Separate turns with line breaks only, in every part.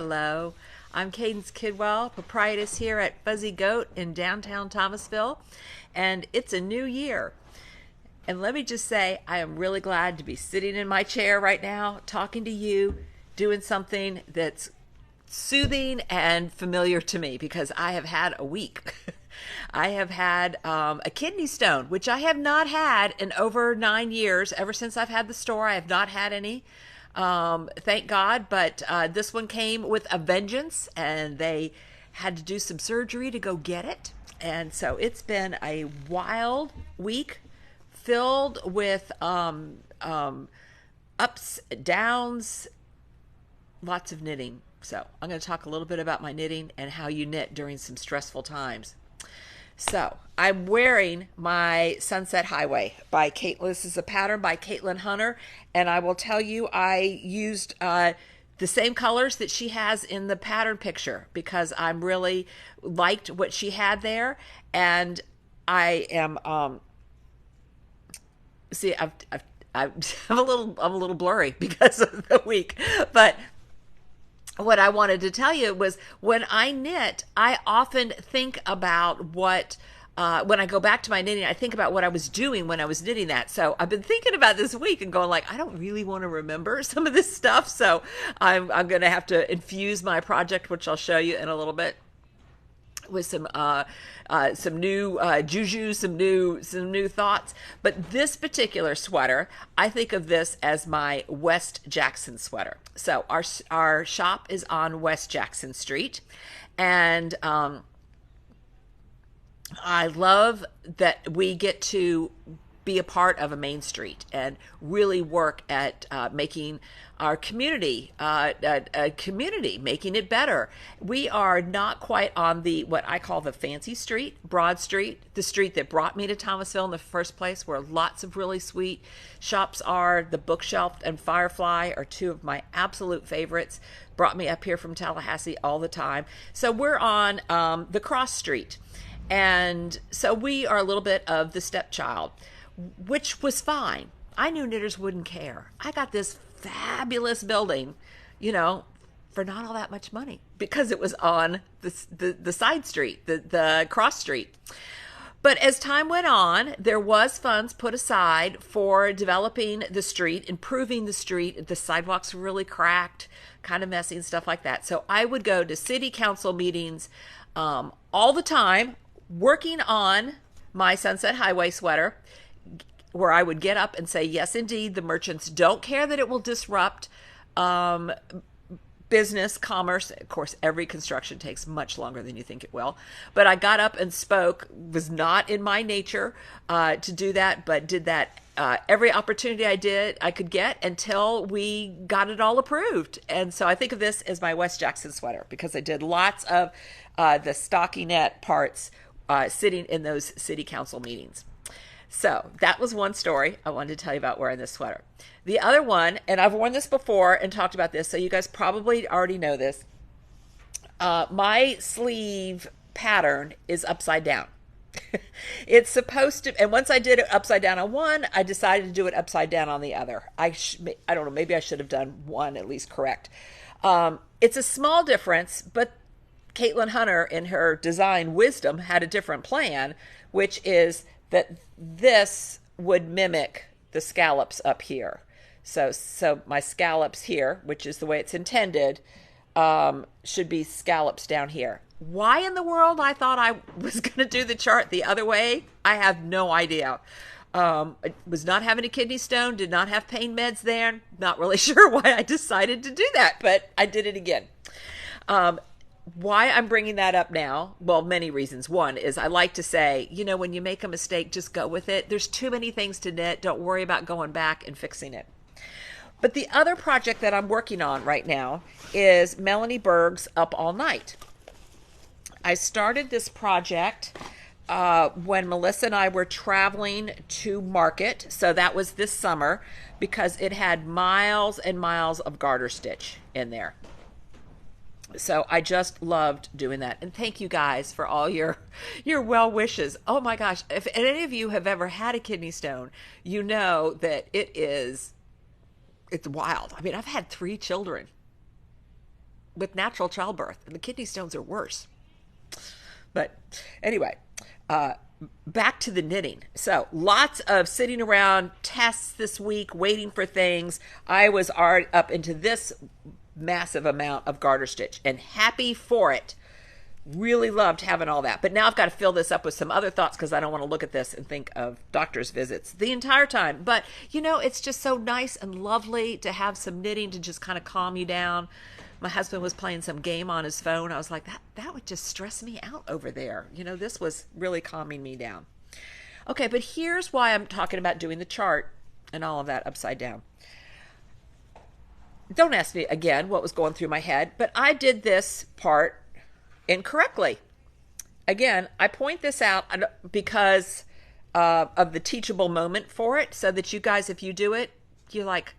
Hello, I'm Cadence Kidwell, proprietress here at Fuzzy Goat in downtown Thomasville, and it's a new year. And let me just say, I am really glad to be sitting in my chair right now, talking to you, doing something that's soothing and familiar to me because I have had a week. I have had a kidney stone, which I have not had in over 9 years. Ever since I've had the store, I have not had any. Thank God, but this one came with a vengeance, and they had to do some surgery to go get it. And so it's been a wild week filled with ups, downs, lots of knitting. So I'm going to talk a little bit about my knitting and how you knit during some stressful times. So I'm wearing my Sunset Highway by Caitlin. This is a pattern by Caitlin Hunter, and I will tell you I used the same colors that she has in the pattern picture because I'm really liked what she had there, and I am see I'm a little blurry because of the week, but what I wanted to tell you was when I knit, I often think about when I go back to my knitting, I think about what I was doing when I was knitting that. So I've been thinking about this week and going like, I don't really want to remember some of this stuff. So I'm going to have to infuse my project, which I'll show you in a little bit, with some new juju, some new thoughts. But this particular sweater, I think of this as my West Jackson sweater. So our shop is on West Jackson Street, and I love that we get to be a part of a main street and really work at making our community a community, making it better. We are not quite on the what I call the fancy street, Broad Street, the street that brought me to Thomasville in the first place, where lots of really sweet shops are. The Bookshelf and Firefly are two of my absolute favorites. Brought me up here from Tallahassee all the time. So we're on the cross street. And so we are a little bit of the stepchild, which was fine. I knew knitters wouldn't care. I got this fabulous building, for not all that much money because it was on the side street, the cross street. But as time went on, there was funds put aside for developing the street, improving the street. The sidewalks were really cracked, kind of messy and stuff like that. So I would go to city council meetings all the time, working on my Sunset Highway sweater, where I would get up and say, yes, indeed, the merchants don't care that it will disrupt business, commerce. Of course, every construction takes much longer than you think it will. But I got up and spoke. Was not in my nature to do that, but did that every opportunity I could get until we got it all approved. And so I think of this as my West Jackson sweater because I did lots of the stockinette parts sitting in those city council meetings. So that was one story I wanted to tell you about wearing this sweater. The other one, and I've worn this before and talked about this, so you guys probably already know this. My sleeve pattern is upside down. It's supposed to, and once I did it upside down on one, I decided to do it upside down on the other. I don't know, maybe I should have done one at least correct. It's a small difference, but Caitlin Hunter, in her design wisdom, had a different plan, which is that this would mimic the scallops up here. So my scallops here, which is the way it's intended, should be scallops down here. Why in the world I thought I was going to do the chart the other way, I have no idea. I was not having a kidney stone, did not have pain meds there. Not really sure why I decided to do that, but I did it again. Why I'm bringing that up now, well, many reasons. One is I like to say, when you make a mistake, just go with it. There's too many things to knit. Don't worry about going back and fixing it. But the other project that I'm working on right now is Melanie Berg's Up All Night. I started this project when Melissa and I were traveling to market. So that was this summer because it had miles and miles of garter stitch in there. So I just loved doing that. And thank you guys for all your well wishes. Oh my gosh. If any of you have ever had a kidney stone, you know that it's wild. I mean, I've had 3 children. with natural childbirth, and the kidney stones are worse. But anyway, back to the knitting. So lots of sitting around, tests this week, waiting for things. I was already up into this massive amount of garter stitch and happy for it. Really loved having all that. But now I've got to fill this up with some other thoughts because I don't want to look at this and think of doctor's visits the entire time. But, you know, it's just so nice and lovely to have some knitting to just kind of calm you down. My husband was playing some game on his phone. I was like, that would just stress me out over there. You know, this was really calming me down. Okay, but here's why I'm talking about doing the chart and all of that upside down. Don't ask me again what was going through my head, but I did this part incorrectly. Again, I point this out because of the teachable moment for it, so that you guys, if you do it, you like,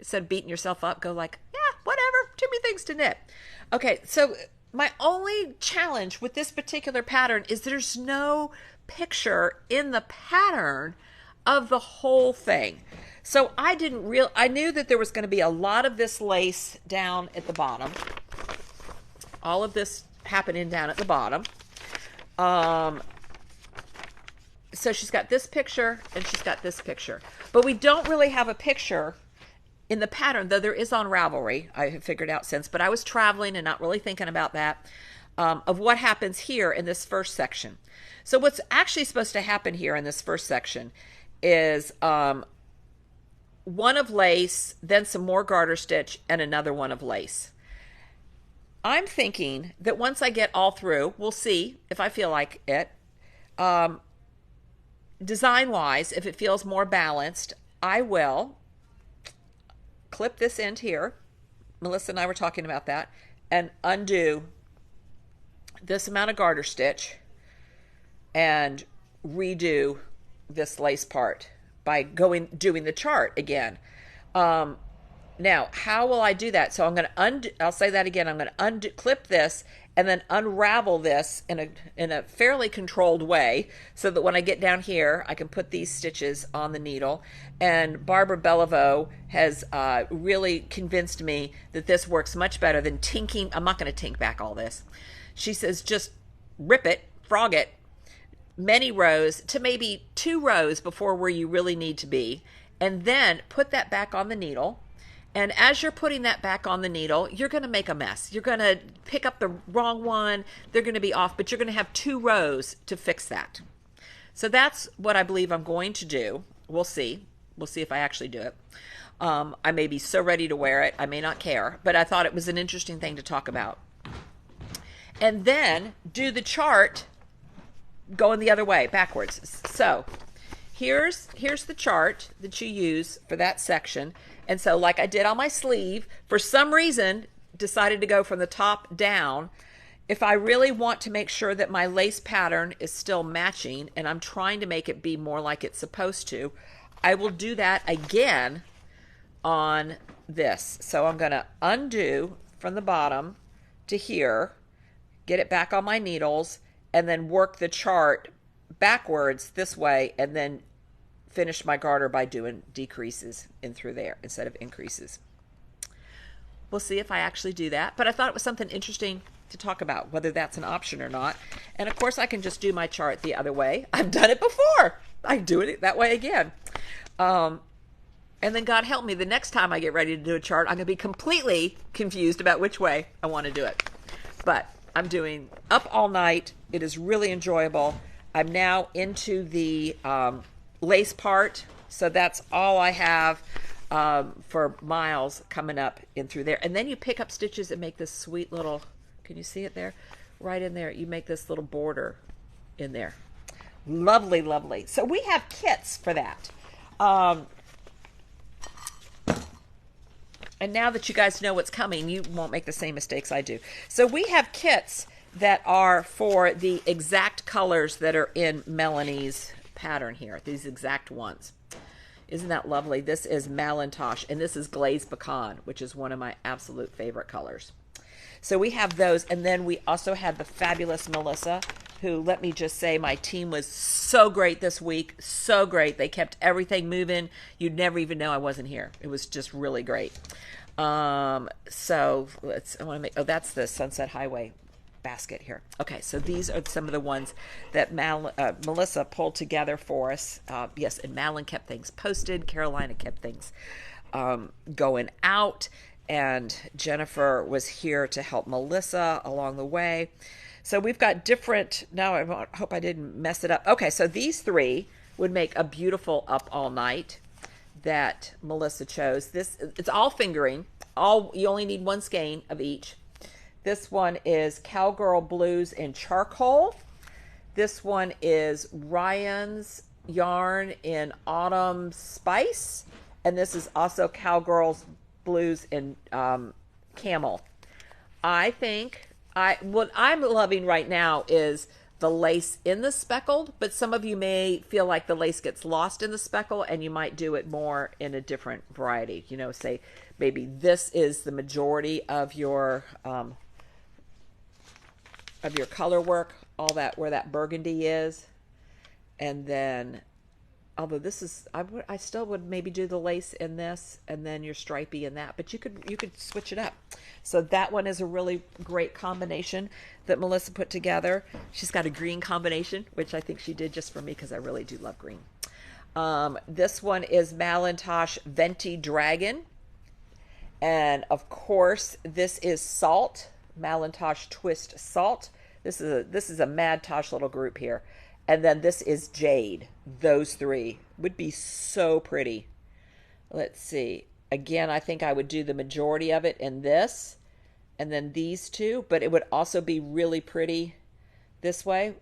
instead of beating yourself up, go like, yeah, whatever, too many things to knit. Okay, so my only challenge with this particular pattern is there's no picture in the pattern of the whole thing. So I knew that there was going to be a lot of this lace down at the bottom. All of this happening down at the bottom. So she's got this picture and she's got this picture. But we don't really have a picture in the pattern, though there is on Ravelry, I have figured out since, but I was traveling and not really thinking about that, of what happens here in this first section. So what's actually supposed to happen here in this first section is one of lace, then some more garter stitch, and another one of lace. I'm thinking that once I get all through, we'll see if I feel like it, design-wise, if it feels more balanced, I will clip this end here. Melissa and I were talking about that, and undo this amount of garter stitch and redo this lace part by doing the chart again. Now, how will I do that? So I'm going to undo, I'll say that again, I'm going to clip this and then unravel this in a fairly controlled way so that when I get down here, I can put these stitches on the needle. And Barbara Beliveau has really convinced me that this works much better than tinking. I'm not going to tink back all this. She says just rip it, frog it, many rows to maybe 2 rows before where you really need to be, and then put that back on the needle. And as you're putting that back on the needle, you're going to make a mess. You're going to pick up the wrong one. They're going to be off, but you're going to have 2 rows to fix that. So that's what I believe I'm going to do. We'll see. We'll see if I actually do it. I may be so ready to wear it, I may not care, but I thought it was an interesting thing to talk about. And then do the chart going the other way, backwards. So here's the chart that you use for that section. And so like I did on my sleeve, for some reason, decided to go from the top down. If I really want to make sure that my lace pattern is still matching, and I'm trying to make it be more like it's supposed to, I will do that again on this. So I'm going to undo from the bottom to here, get it back on my needles, and then work the chart backwards this way, and then finish my garter by doing decreases in through there instead of increases. We'll see if I actually do that, but I thought it was something interesting to talk about, whether that's an option or not. And of course I can just do my chart the other way. I've done it before. I do it that way again. And then God help me, the next time I get ready to do a chart, I'm going to be completely confused about which way I want to do it. But I'm doing up all night. It is really enjoyable. I'm now into the lace part, so that's all I have for miles coming up in through there. And then you pick up stitches and make this sweet little, can you see it there? Right in there, you make this little border in there. Lovely, lovely. So we have kits for that. And now that you guys know what's coming, you won't make the same mistakes I do. So we have kits that are for the exact colors that are in Melanie's pattern here, these exact ones. Isn't that lovely? This is Malintosh, and this is Glazed Pecan, which is one of my absolute favorite colors. So we have those, and then we also had the fabulous Melissa, who, let me just say, my team was so great this week, so great. They kept everything moving. You'd never even know I wasn't here. It was just really great. So I want to make, oh, that's the Sunset Highway basket here. Okay, so these are some of the ones that Melissa pulled together for us. Yes, and Madeline kept things posted. Carolina kept things going out. And Jennifer was here to help Melissa along the way. So we've got different, now I hope I didn't mess it up. Okay, so these three would make a beautiful up all night that Melissa chose. This, it's all fingering. You only need one skein of each. This one is Cowgirl Blues in charcoal. This one is Ryan's yarn in autumn spice, and this is also Cowgirl's Blues in camel. I think what I'm loving right now is the lace in the speckled, but some of you may feel like the lace gets lost in the speckle and you might do it more in a different variety. You know, say maybe this is the majority of your color work, all that where that burgundy is, and then although this is, I still would maybe do the lace in this and then your stripey in that, but you could switch it up. So that one is a really great combination that Melissa put together. She's got a green combination, which I think she did just for me because I really do love green. This one is Malintosh Venti Dragon, and of course this is Salt, Malintosh Twist Salt. This is a Mad Tosh little group here. And then this is Jade. Those three would be so pretty. Let's see. Again, I think I would do the majority of it in this. And then these two. But it would also be really pretty this way.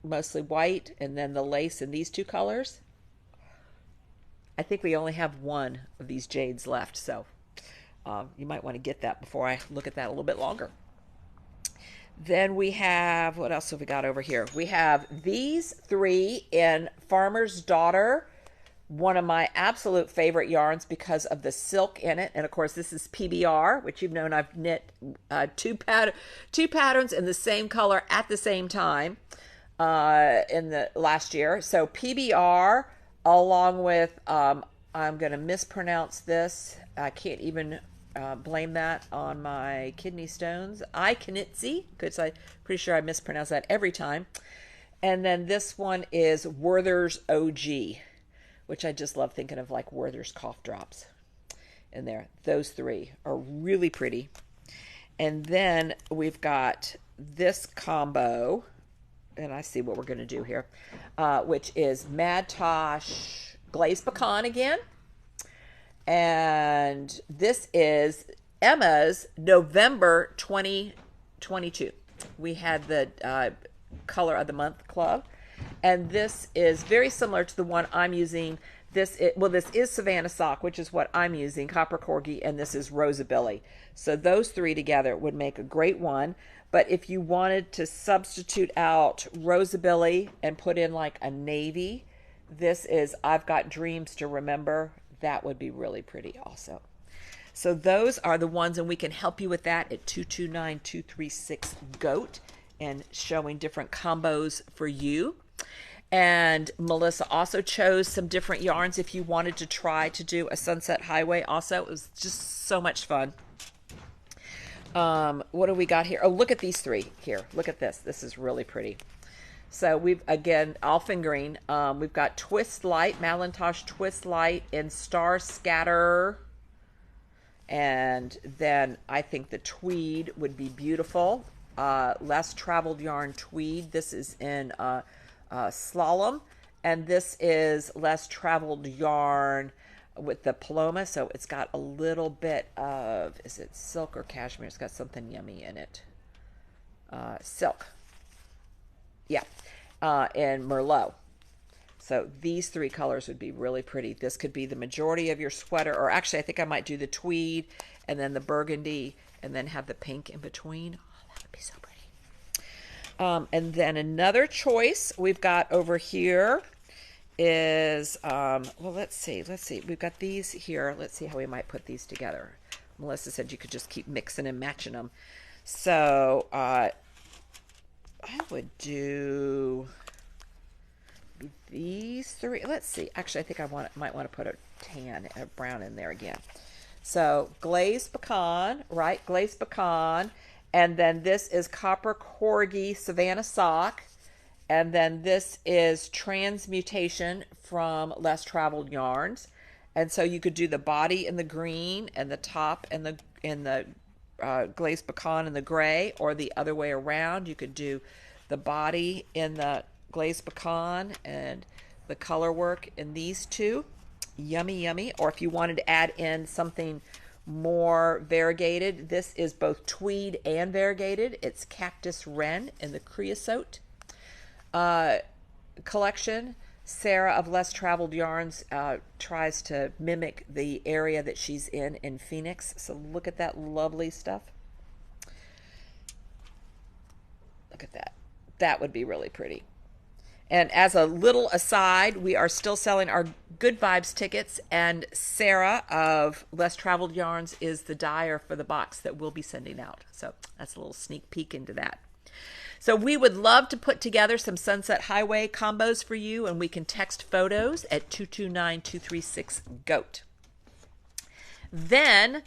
Mostly white. And then the lace in these two colors. I think we only have one of these Jades left. So you might want to get that before I look at that a little bit longer. Then we have, what else have we got over here? We have these three in Farmer's Daughter, one of my absolute favorite yarns because of the silk in it. And of course, this is PBR, which you've known I've knit two patterns in the same color at the same time in the last year. So PBR along with, I'm going to mispronounce this. I can't even blame that on my kidney stones. Ikanitsi, because I'm pretty sure I mispronounce that every time. And then this one is Werther's OG, which I just love thinking of like Werther's cough drops in there. Those three are really pretty. And then we've got this combo, and I see what we're going to do here, which is Mad Tosh Glazed Pecan again. And this is Emma's November 2022. We had the Color of the Month Club. And this is very similar to the one I'm using. This is Savannah Sock, which is what I'm using, Copper Corgi, and this is Rosabilly. So those three together would make a great one. But if you wanted to substitute out Rosabilly and put in like a navy, this is I've Got Dreams to Remember. That would be really pretty also. So those are the ones, and we can help you with that at 229-236-GOAT and showing different combos for you. And Melissa also chose some different yarns if you wanted to try to do a Sunset Highway also. It was just so much fun. What do we got here? Oh, look at these three here. Look at this. This is really pretty. So we've, again, all fingering. We've got Twist Light, Malintosh Twist Light in Star Scatter. And then I think the tweed would be beautiful. Less Traveled Yarn Tweed. This is in Slalom. And this is Less Traveled Yarn with the Paloma. So it's got a little bit of, is it silk or cashmere? It's got something yummy in it. Silk. Yeah. And Merlot. So these three colors would be really pretty. This could be the majority of your sweater, or actually I think I might do the tweed and then the burgundy and then have the pink in between. Oh, that would be so pretty. And then another choice we've got over here is, well, let's see. We've got these here. Let's see how we might put these together. Melissa said you could just keep mixing and matching them. So, I would do these three. Let's see. Actually, I think I might want to put a brown in there again. So glazed pecan, right? Glazed pecan. And then this is copper corgi Savannah sock. And then this is transmutation from Less Traveled Yarns. And so you could do the body in the green and the top and the glazed pecan in the gray, or the other way around. You could do the body in the glazed pecan and the color work in these two. Yummy, yummy. Or if you wanted to add in something more variegated, this is both tweed and variegated. It's Cactus Wren in the creosote collection. Sarah of Less Traveled Yarns tries to mimic the area that she's in Phoenix. So look at that lovely stuff. Look at that. That would be really pretty. And as a little aside, we are still selling our Good Vibes tickets, and Sarah of Less Traveled Yarns is the dyer for the box that we'll be sending out. So that's a little sneak peek into that. So we would love to put together some Sunset Highway combos for you, and we can text photos at 229-236-GOAT. Then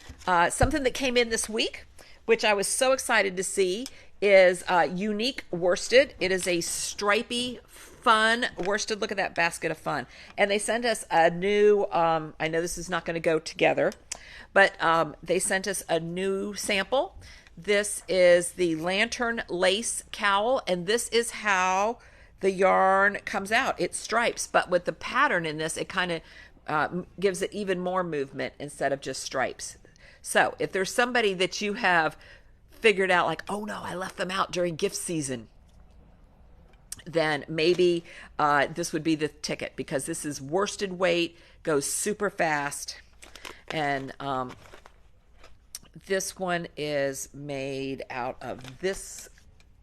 something that came in this week, which I was so excited to see, is Unique Worsted. It is a stripy, fun worsted. Look at that basket of fun. And they sent us a new, I know this is not going to go together, but they sent us a new sample. This is the Lantern Lace Cowl, and this is how the yarn comes out. It's stripes, but with the pattern in this, it kind of gives it even more movement instead of just stripes. So if there's somebody that you have figured out like, oh no, I left them out during gift season, then maybe this would be the ticket, because this is worsted weight, goes super fast, and this one is made out of this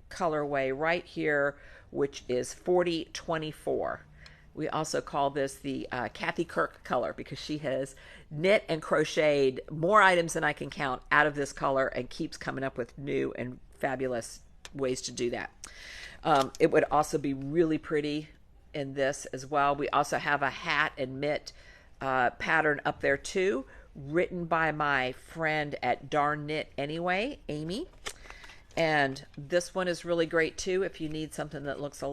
colorway right here, which is 4024. We also call this the Kathy Kirk color, because she has knit and crocheted more items than I can count out of this color and keeps coming up with new and fabulous ways to do that. It would also be really pretty in this as well. We also have a hat and mitt pattern up there too, written by my friend at Darn Knit Anyway, Amy. And this one is really great too if you need something that looks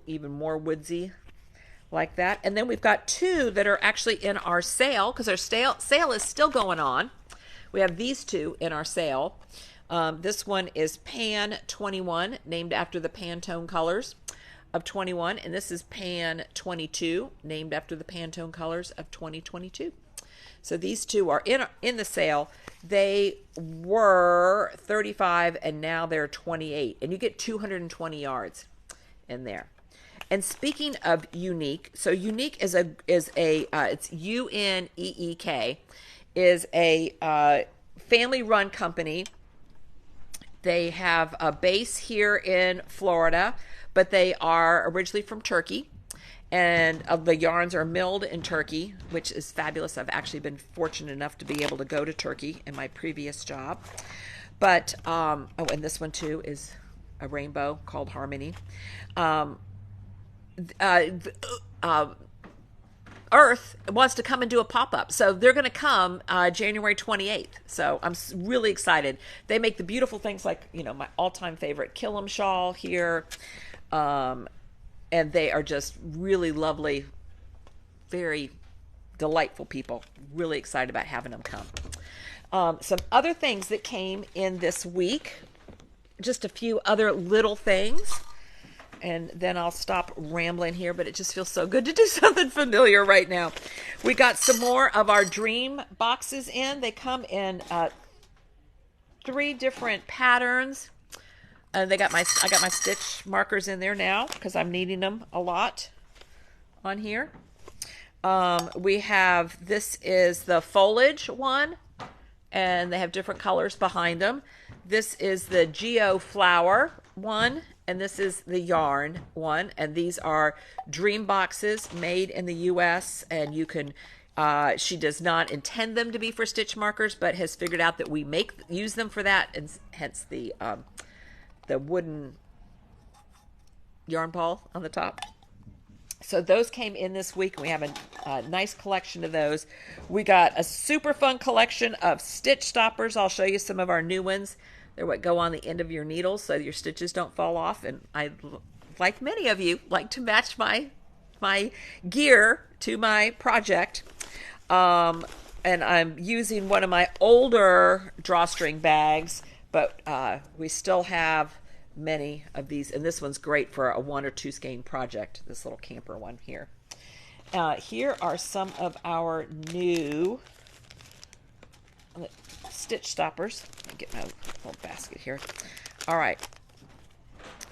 even more woodsy like that. And then we've got two that are actually in our sale, because our sale is still going on. We have these two in our sale. This one is Pan 21, named after the Pantone colors of 21, and this is Pan 22, named after the Pantone colors of 2022. So these two are in the sale. They were 35 and now they're 28, and you get 220 yards in there. And speaking of Unique, so Unique is it's UNEEK, is a family-run company. They have a base here in Florida, but they are originally from Turkey. And the yarns are milled in Turkey, which is fabulous. I've actually been fortunate enough to be able to go to Turkey in my previous job. But, oh, and this one too is a rainbow called Harmony. Earth wants to come and do a pop-up. So they're going to come January 28th. So I'm really excited. They make the beautiful things like, my all-time favorite Killam shawl here. And they are just really lovely, very delightful people. Really excited about having them come. Some other things that came in this week, just a few other little things, and then I'll stop rambling here, but it just feels so good to do something familiar right now. We got some more of our dream boxes in. They come in 3 different patterns. I got my stitch markers in there now because I'm needing them a lot on here. We have, this is the foliage one, and they have different colors behind them. This is the Geo flower one, and this is the yarn one, and these are dream boxes made in the U.S., and you can, she does not intend them to be for stitch markers, but has figured out that we use them for that, and hence the wooden yarn ball on the top. So those came in this week. We have a nice collection of those. We got a super fun collection of stitch stoppers. I'll show you some of our new ones. They're what go on the end of your needles so your stitches don't fall off. And I, like many of you, like to match my gear to my project. And I'm using one of my older drawstring bags, but we still have many of these, and this one's great for a 1 or 2 skein project, this little camper one here. Here are some of our new stitch stoppers. Let me get my little basket here. All right,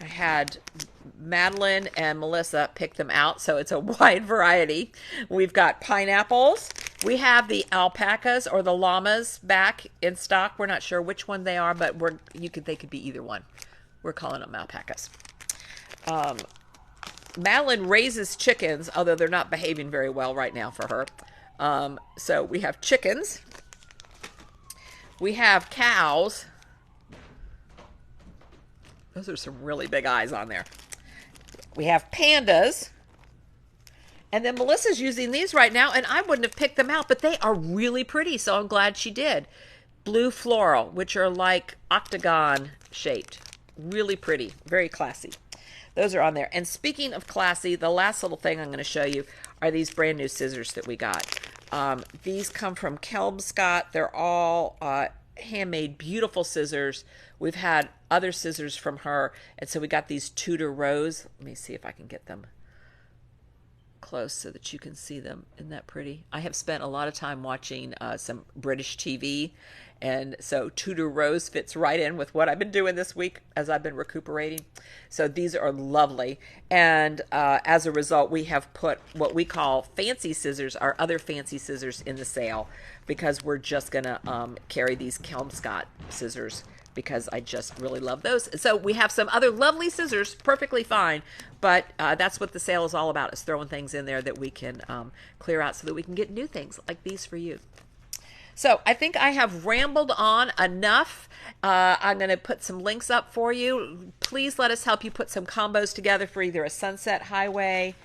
I had Madeline and Melissa pick them out, so it's a wide variety. We've got pineapples. We have the alpacas or the llamas back in stock. We're not sure which one they are, but they could be either one. We're calling them alpacas. Madeline raises chickens, although they're not behaving very well right now for her. So we have chickens. We have cows. Those are some really big eyes on there. We have pandas. And then Melissa's using these right now, and I wouldn't have picked them out, but they are really pretty, so I'm glad she did. Blue floral, which are like octagon shaped. Really pretty, very classy. Those are on there. And speaking of classy, the last little thing I'm going to show you are these brand new scissors that we got. These come from Kelmscott. They're all handmade, beautiful scissors. We've had other scissors from her, and so we got these Tudor Rose. Let me see if I can get them close so that you can see them. Isn't that pretty? I have spent a lot of time watching some British TV, and so Tudor Rose fits right in with what I've been doing this week as I've been recuperating. So these are lovely, and as a result, we have put what we call fancy scissors, our other fancy scissors, in the sale, because we're just gonna carry these Kelmscott scissors because I just really love those. So we have some other lovely scissors, perfectly fine, but that's what the sale is all about, is throwing things in there that we can clear out so that we can get new things like these for you. So I think I have rambled on enough. I'm going to put some links up for you. Please let us help you put some combos together for either a Sunset Highway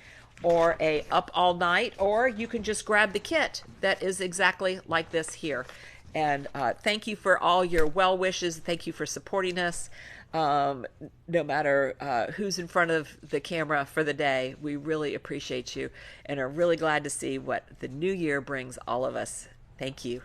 or a Up All Night, or you can just grab the kit that is exactly like this here. And thank you for all your well wishes. Thank you for supporting us. No matter who's in front of the camera for the day, we really appreciate you and are really glad to see what the new year brings all of us. Thank you.